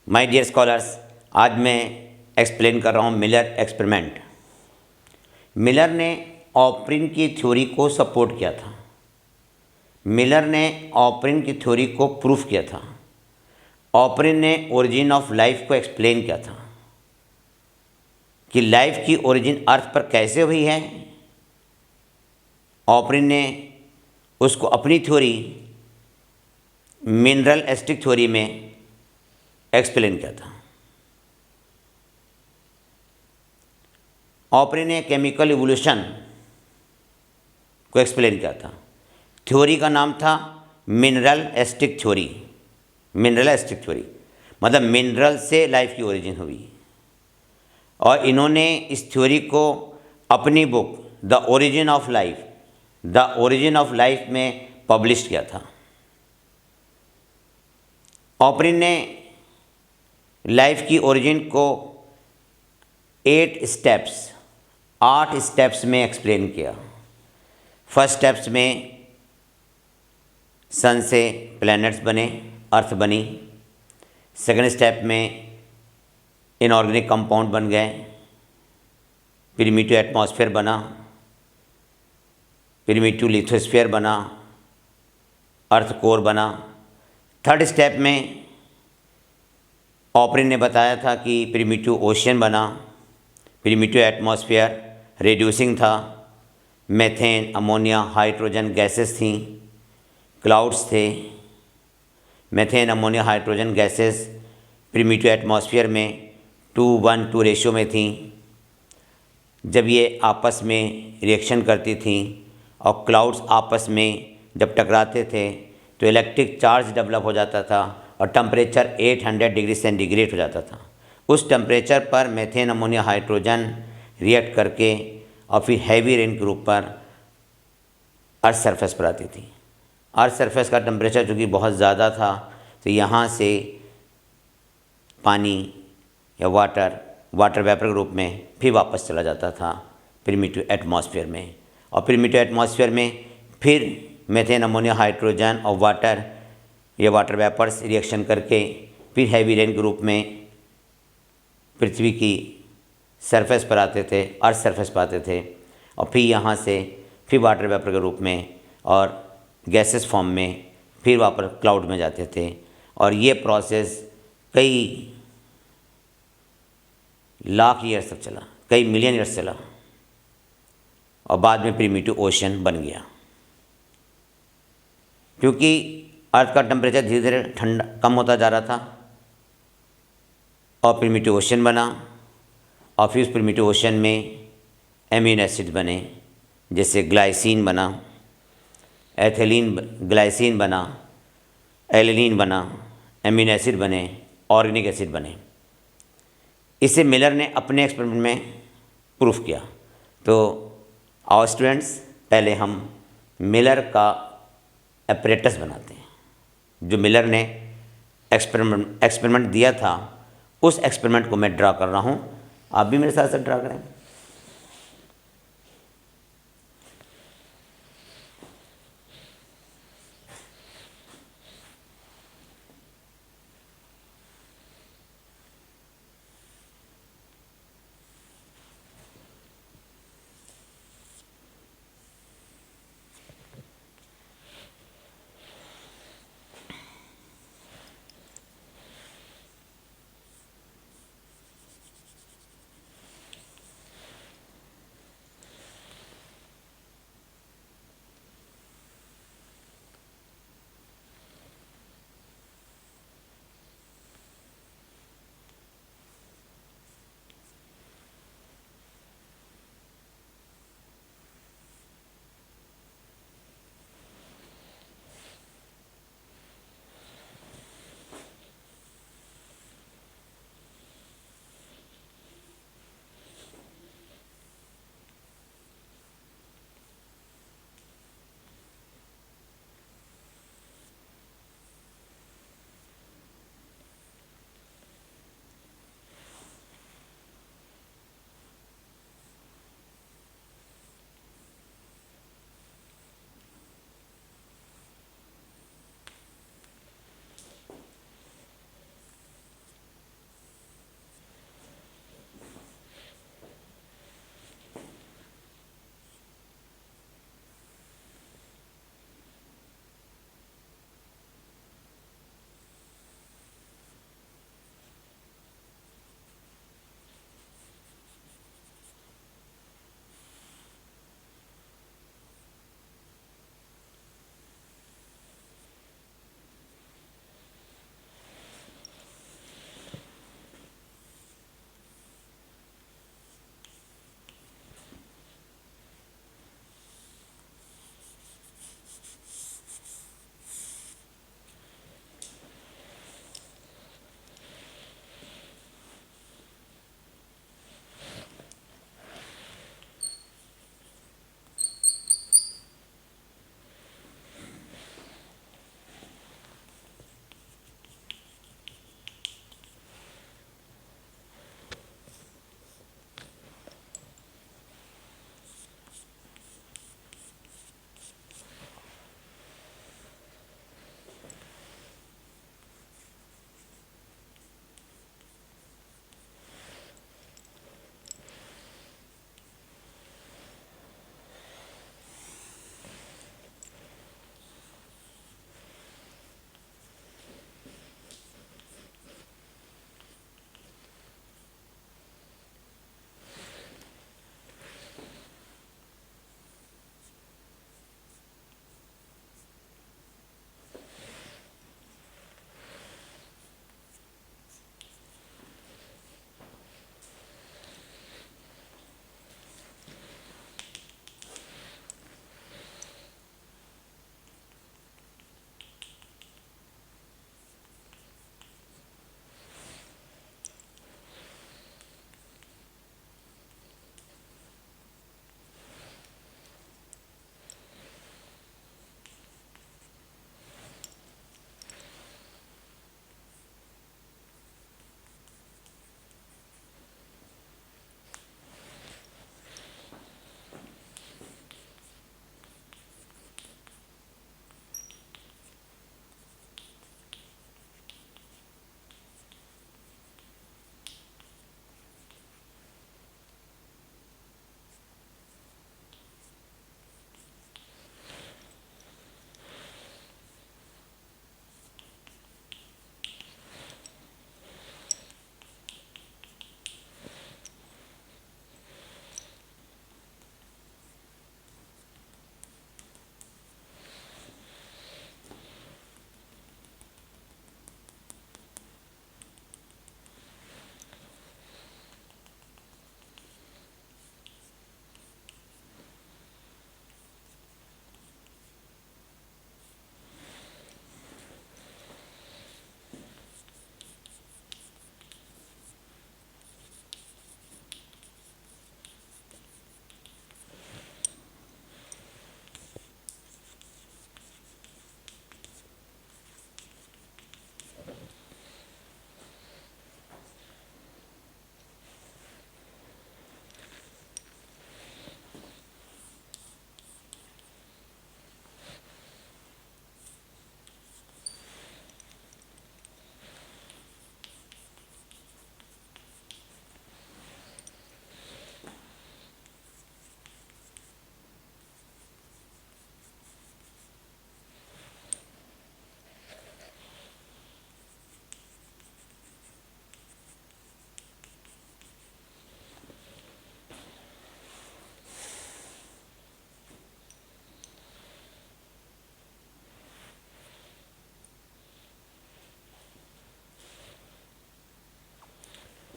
My dear scholars, आज मैं explain कर रहा हूँ मिलर एक्सपेरिमेंट। मिलर ने ऑपरिन की थ्योरी को सपोर्ट किया था। मिलर ने ऑपरिन की थ्योरी को प्रूफ किया था। ऑपरिन ने ओरिजिन ऑफ लाइफ को एक्सप्लेन किया था कि लाइफ की ओरिजिन अर्थ पर कैसे हुई है। ऑपरिन ने उसको अपनी थ्योरी मिनरल एस्टिक थ्योरी में एक्सप्लेन किया था। ऑपरिन ने केमिकल इवोल्यूशन को एक्सप्लेन किया था। थ्योरी का नाम था mineral asterisk theory. Mineral asterisk theory मतलब मिनरल से लाइफ की ओरिजिन हुई। और इन्होंने इस थ्योरी को अपनी book the origin of life में पब्लिश किया था। ऑपरिन ने लाइफ की ओरिजिन को 8 स्टेप्स में एक्सप्लेन किया। फर्स्ट स्टेप्स में सन से प्लैनेट्स बने, अर्थ बनी। सेकंड स्टेप में इनऑर्गेनिक कंपाउंड बन गए, प्रिमिटिव एटमॉस्फेयर बना, प्रिमिटिव लिथोस्फीयर बना, अर्थ कोर बना। थर्ड स्टेप में ऑपरिन ने बताया था कि प्रिमिटिव ओशन बना, प्रिमिटिव एटमॉस्फेयर रिड्यूसिंग था, मीथेन, अमोनिया, हाइड्रोजन गैसेस थीं, क्लाउड्स थे। Methane, ammonia, hydrogen gases primitive atmosphere में 2:1 रेशियो में थीं। जब ये आपस में रिएक्शन करती थीं और क्लाउड्स आपस में जब टकराते थे तो इलेक्ट्रिक चार्ज डेवलप हो जाता था और टेम्परेचर 800 डिग्री सेंटीग्रेड हो जाता था। उस टेम्परेचर पर मीथेन, अमोनिया, हाइड्रोजन रिएक्ट करके और फिर हैवी रेन के रूप पर अर्थ सरफेस पर आती थी। अर्थ सरफेस का टेम्परेचर चूँकि बहुत ज़्यादा था तो यहाँ से पानी या वाटर वेपर के रूप में फिर वापस चला जाता था प्रिमिटिव एटमॉस्फेयर में। और प्रिमिटिव एटमॉस्फेयर में फिर मीथेन, अमोनिया, हाइड्रोजन और वाटर वेपर्स रिएक्शन करके फिर हैवी रेन के रूप में पृथ्वी की सरफेस पर आते थे, अर्थ सरफेस पर आते थे और फिर यहाँ से फिर वाटर वेपर के रूप में और गैसेस फॉर्म में फिर वापस क्लाउड में जाते थे। और ये प्रोसेस कई लाख ईयर्स तक चला, कई मिलियन ईयर्स चला और बाद में प्रिमिटिव ओशन बन गया। क्योंकि अर्थ का टेम्परेचर धीरे धीरे ठंडा कम होता जा रहा था और प्रिमिटिव ओशन बना और फिर उस प्रिमिटिव ओशन में एमिनो एसिड बने, जैसे ग्लाइसिन बना, ग्लाइसिन बना, एलिनीन बना, एमिनो एसिड बने, ऑर्गेनिक एसिड बने। इसे मिलर ने अपने एक्सपेरिमेंट में प्रूफ किया। तो आओ स्टूडेंट्स, पहले हम मिलर का एपरेटस बनाते हैं। जो मिलर ने एक्सपेरिमेंट दिया था उस एक्सपेरिमेंट को मैं ड्रा कर रहा हूँ। आप भी मेरे साथ साथ ड्रा करें।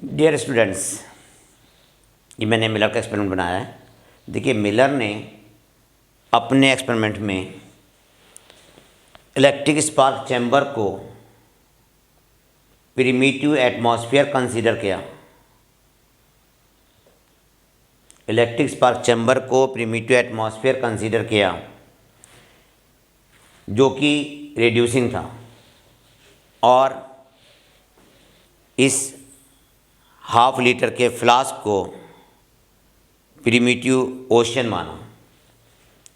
डियर स्टूडेंट्स, ये मैंने मिलर का एक्सपेरिमेंट बनाया है। देखिए, मिलर ने अपने एक्सपेरिमेंट में इलेक्ट्रिक स्पार्क चैम्बर को प्रिमिटिव एटमॉस्फेयर कंसीडर किया। इलेक्ट्रिक स्पार्क चैम्बर को प्रिमिटिव एटमॉस्फेयर कंसीडर किया, जो कि रेड्यूसिंग था, और इस हाफ लीटर के फ्लास्क को प्रिमिटिव ओशन माना।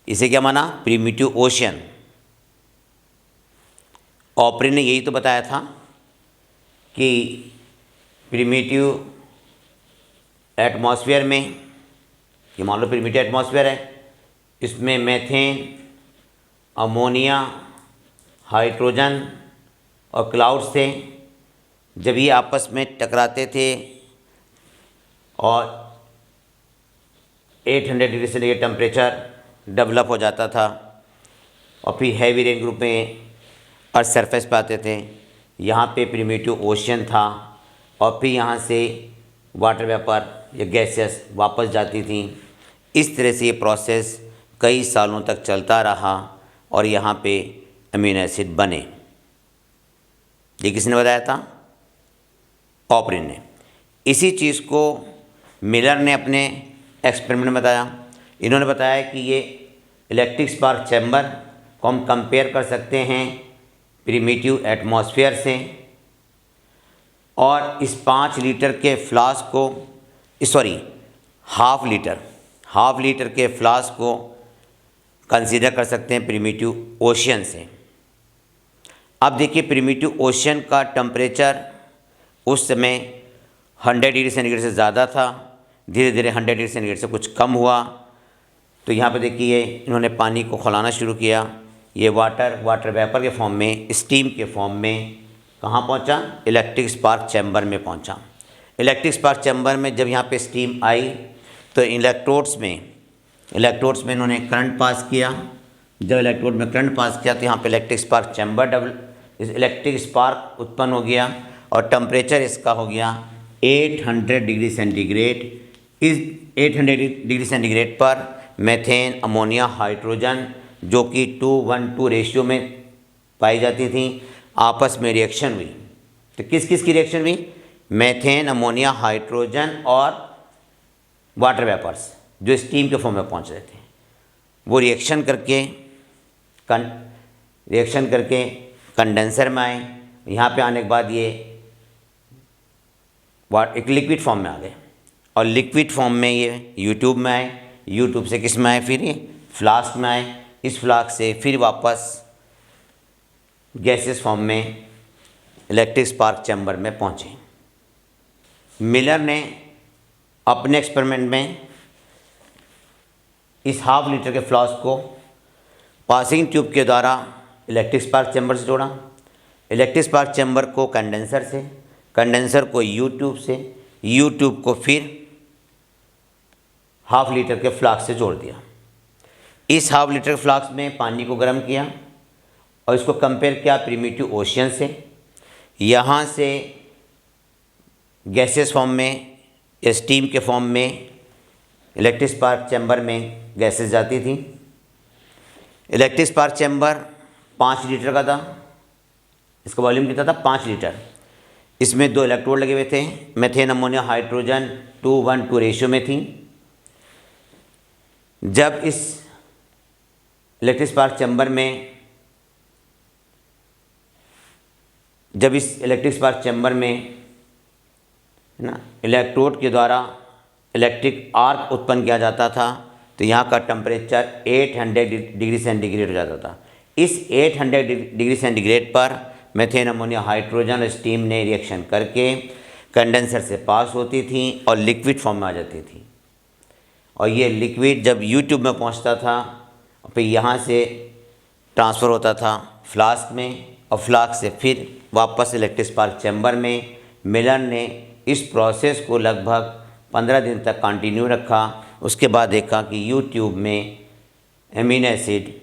इसे क्या माना? Primitive ocean. ऑपरे ने यही तो बताया था कि प्रिमिटिव एटमॉस्फेयर में, ये मान लो प्रिमिटिव एटमॉस्फेयर है, इसमें मीथेन, अमोनिया, हाइड्रोजन और क्लाउड्स थे। जब ये आपस में टकराते थे और 800 डिग्री सेंटीग्रेड टेम्परेचर डेवलप हो जाता था, और फिर हैवी रेन ग्रुप में अर्थ सरफेस पे आते थे। यहाँ पे प्रिमिटिव ओशन था, और फिर यहाँ से वाटर वेपर या गैसेस वापस जाती थी। इस तरह से ये प्रोसेस कई सालों तक चलता रहा और यहाँ पे अमीनो एसिड बने। ये किसने बताया था? ऑपरे ने। इसी चीज़ को मिलर ने अपने एक्सपेरिमेंट में बताया। इन्होंने बताया कि ये इलेक्ट्रिक स्पार्क चैम्बर को हम कंपेयर कर सकते हैं प्रिमिटिव एटमॉस्फेयर से, और इस 5 लीटर के फ्लास्क को, हाफ लीटर के फ्लास्क को कंसीडर कर सकते हैं प्रिमिटिव ओशन से। अब देखिए, प्रिमिटिव ओशन का टेम्परेचर उस समय 100 डिग्री सेंटीग्रेड से ज़्यादा था, धीरे धीरे 100 डिग्री सेंटीग्रेड से कुछ कम हुआ। तो यहाँ पे देखिए, इन्होंने पानी को खौलाना शुरू किया। ये वाटर वेपर के फॉर्म में, स्टीम के फॉर्म में कहाँ पहुँचा? इलेक्ट्रिक स्पार्क चैम्बर में पहुँचा। इलेक्ट्रिक स्पार्क चैम्बर में जब यहाँ पे स्टीम आई तो इलेक्ट्रोड्स में इन्होंने करंट पास किया। जब इलेक्ट्रोड में करंट पास किया तो यहाँ पे इलेक्ट्रिक स्पार्क उत्पन्न हो गया, और टेम्परेचर इसका हो गया 800 डिग्री सेंटीग्रेड। इस 800 डिग्री सेंटीग्रेड पर मीथेन, अमोनिया, हाइड्रोजन, जो कि 2:1 रेशियो में पाई जाती थी, आपस में रिएक्शन हुई। तो किस किस की रिएक्शन हुई? मीथेन, अमोनिया, हाइड्रोजन और वाटर वेपर्स जो स्टीम के फॉर्म में पहुंच रहे थे, वो रिएक्शन करके कंडेंसर में आए। यहाँ पे आने के बाद ये एक लिक्विड फॉर्म में आ गए, और लिक्विड फॉर्म में ये यूट्यूब में आए। यूट्यूब से किस में आए? फिर ये फ्लास्क में आए। इस फ्लास्क से फिर वापस गैसेस फॉर्म में इलेक्ट्रिक स्पार्क चैम्बर में पहुँचे। मिलर ने अपने एक्सपेरिमेंट में इस हाफ लीटर के फ्लास्क को पासिंग ट्यूब के द्वारा इलेक्ट्रिक स्पार्क चैम्बर से जोड़ा। इलेक्ट्रिक स्पार्क चैम्बर को कंडेंसर से, कंडेंसर को यूट्यूब से, यूट्यूब को फिर हाफ लीटर के फ्लास्क से जोड़ दिया। इस हाफ लीटर फ्लास्क में पानी को गर्म किया और इसको कंपेयर किया प्रिमिटिव ओशन से। यहाँ से गैसेस फॉर्म में, स्टीम के फॉर्म में इलेक्ट्रिक स्पार्क चैम्बर में गैसेस जाती थी। इलेक्ट्रिक स्पार्क चैम्बर 5 लीटर का था। इसका वॉल्यूम कितना था? 5 लीटर। इसमें 2 इलेक्ट्रोड लगे हुए थे। मीथेन, अमोनिया, हाइड्रोजन 2:1 रेशियो में थी। जब इस इलेक्ट्रिक स्पार्क चैम्बर में ना इलेक्ट्रोड के द्वारा इलेक्ट्रिक आर्क उत्पन्न किया जाता था, तो यहाँ का टेम्परेचर 800 डिग्री सेंटीग्रेड हो जाता था। इस 800 डिग्री सेंटीग्रेड पर मीथेन, अमोनिया, हाइड्रोजन और स्टीम ने रिएक्शन करके कंडेंसर से पास होती थी और लिक्विड फॉर्म में आ जाती थी। और ये लिक्विड जब यूट्यूब में पहुंचता था, फिर यहाँ से ट्रांसफ़र होता था फ्लास्क में, और फ्लास्क से फिर वापस इलेक्ट्रिक स्पार्क चैम्बर में। मिलर ने इस प्रोसेस को लगभग 15 दिन तक कंटिन्यू रखा। उसके बाद देखा कि यूट्यूब में अमीनो एसिड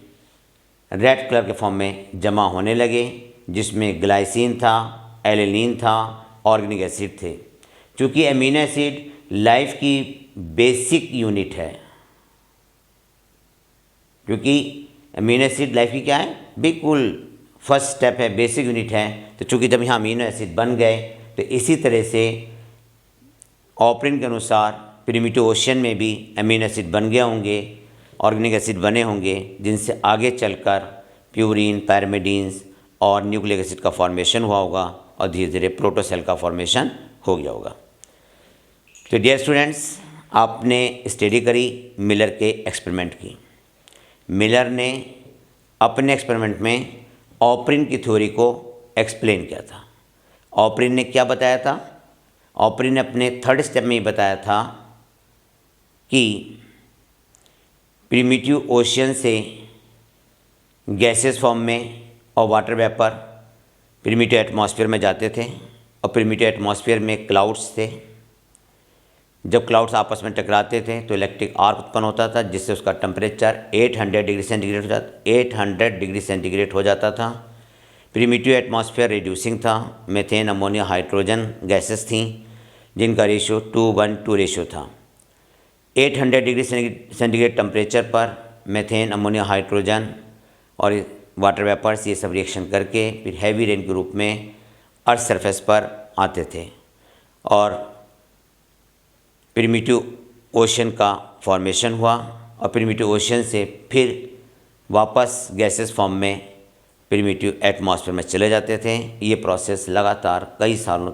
रेड कलर के फॉर्म में जमा होने लगे, जिसमें ग्लाइसिन था, एलिनिन था, ऑर्गेनिक एसिड थे। क्योंकि अमीनो एसिड लाइफ की बेसिक यूनिट है, क्योंकि अमीनो एसिड लाइफ की क्या है, बिल्कुल फर्स्ट स्टेप है, बेसिक यूनिट है। तो चूँकि जब यहाँ अमीनो एसिड बन गए तो इसी तरह से ऑपरिन के अनुसार प्रिमिटिव ओशन में भी अमीनो एसिड बन गए होंगे, ऑर्गेनिक एसिड बने होंगे, जिनसे आगे चलकर प्यूरिन, पैरामिडीन्स और न्यूक्लिक एसिड का फॉर्मेशन हुआ होगा और धीरे धीरे प्रोटोसेल का फॉर्मेशन हो गया होगा। तो डियर स्टूडेंट्स, आपने स्टडी करी मिलर के एक्सपेरिमेंट की। मिलर ने अपने एक्सपेरिमेंट में ऑपरिन की थ्योरी को एक्सप्लेन किया था। ऑपरिन ने क्या बताया था? ऑपरिन ने अपने थर्ड स्टेप में ही बताया था कि प्रिमिटिव ओशियन से गैसेस फॉर्म में और वाटर वेपर प्रिमिटिव एटमॉस्फेयर में जाते थे, और प्रिमिटिव एटमॉस्फेयर में क्लाउड्स थे। जब क्लाउड्स आपस में टकराते थे तो इलेक्ट्रिक आर्क उत्पन्न होता था, जिससे उसका टेम्परेचर 800 डिग्री सेंटीग्रेड हो जाता था। प्रिमिटिव एटमॉस्फेयर रिड्यूसिंग था, मीथेन, अमोनिया, हाइड्रोजन गैसेस थीं, जिनका रेशियो 2:1 रेशियो था। 800 डिग्री सेंटीग्रेड टेम्परेचर पर मीथेन, अमोनिया, हाइड्रोजन और वाटर वेपर्स ये सब रिएक्शन करके फिर हैवी रेन के रूप में अर्थ सरफेस पर आते थे और प्रिमिटिव ओशन का फॉर्मेशन हुआ, और प्रिमिटिव ओशन से फिर वापस गैसेस फॉर्म में प्रिमिटिव एटमॉस्फेयर में चले जाते थे। ये प्रोसेस लगातार कई सालों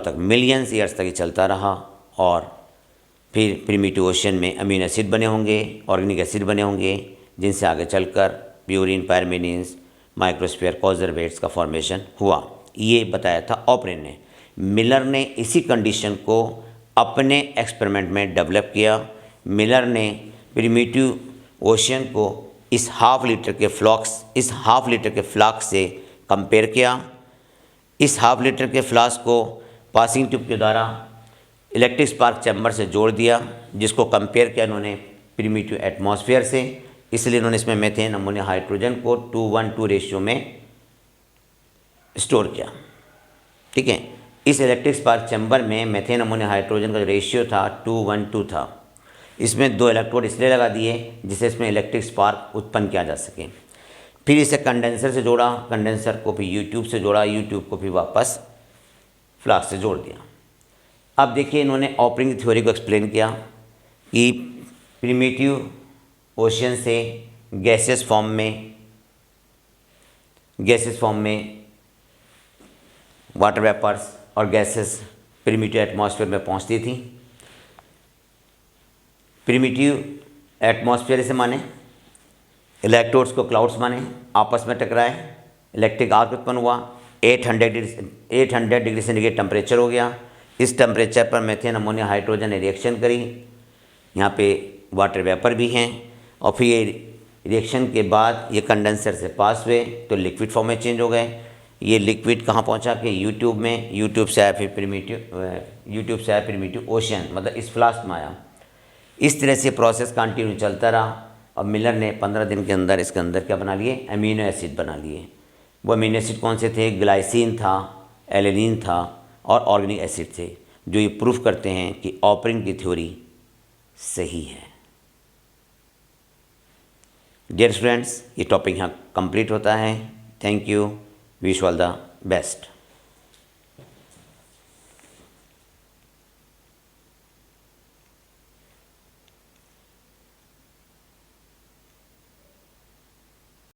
तक मिलियंस ईयर्स तक ही चलता रहा, और फिर प्रिमिटिव ओशन में अमीनो एसिड बने होंगे, ऑर्गेनिक एसिड बने होंगे, जिनसे आगे चलकर प्यूरिन, पैरामिडीन्स, माइक्रोस्फीयर, कॉन्जर्वेट्स का फॉर्मेशन हुआ। ये बताया था ऑपरिन ने। मिलर ने इसी कंडीशन को अपने एक्सपेरिमेंट में डेवलप किया। मिलर ने प्रिमिटिव ओशन को इस हाफ लीटर के फ्लास्क से कंपेयर किया। इस हाफ लीटर के फ्लास्क को पासिंग ट्यूब के द्वारा इलेक्ट्रिक स्पार्क चैम्बर से जोड़ दिया, जिसको कंपेयर किया उन्होंने प्रिमिटिव एटमॉस्फेयर से। इसलिए उन्होंने इसमें मीथेन, अमोनिया, हाइड्रोजन को 2:1 रेशियो में स्टोर किया। ठीक है, इस इलेक्ट्रिक स्पार्क चैम्बर में मीथेन, अमोनिया, हाइड्रोजन का जो रेशियो था 2:1 था। इसमें 2 इलेक्ट्रोड इसलिए लगा दिए जिससे इसमें इलेक्ट्रिक स्पार्क उत्पन्न किया जा सके। फिर इसे कंडेंसर से जोड़ा, कंडेंसर को फिर यूट्यूब से जोड़ा, यूट्यूब को फिर वापस फ्लास्क से जोड़ दिया। अब देखिए, इन्होंने ऑपरिन की थ्योरी को एक्सप्लेन किया कि प्रिमिटिव ओशन से गैसेस फॉर्म में वाटर वेपर्स और गैसेस प्रिमिटिव एटमॉस्फेयर में पहुंचती थी। प्रिमिटिव एटमॉस्फेयर से माने इलेक्ट्रोड्स को क्लाउड्स माने, आपस में टकराए, इलेक्ट्रिक आर्क उत्पन्न हुआ, 800 डिग्री सेंटीग्रेड टेम्परेचर हो गया। इस टेम्परेचर पर मीथेन, अमोनिया, हाइड्रोजन ने रिएक्शन करी, यहाँ पे वाटर वेपर भी हैं, और फिर ये रिएक्शन के बाद ये कंडेंसर से पास हुए तो लिक्विड फॉर्म में चेंज हो गए। ये लिक्विड कहाँ पहुँचा कि यूट्यूब में, यूट्यूब से आया प्रिमिटिव ओशन, मतलब इस फ्लास्क में आया। इस तरह से प्रोसेस कंटिन्यू चलता रहा, और मिलर ने 15 दिन के अंदर इसके अंदर क्या बना लिए, अमीनो एसिड बना लिए। वो अमीनो एसिड कौन से थे? ग्लाइसिन था, एलेनिन था और ऑर्गेनिक एसिड थे, जो ये प्रूफ करते हैं कि ऑपरिन की थ्योरी सही है। डियर स्टूडेंट्स, ये टॉपिक यहाँ कंप्लीट होता है। Thank you, wish all the best.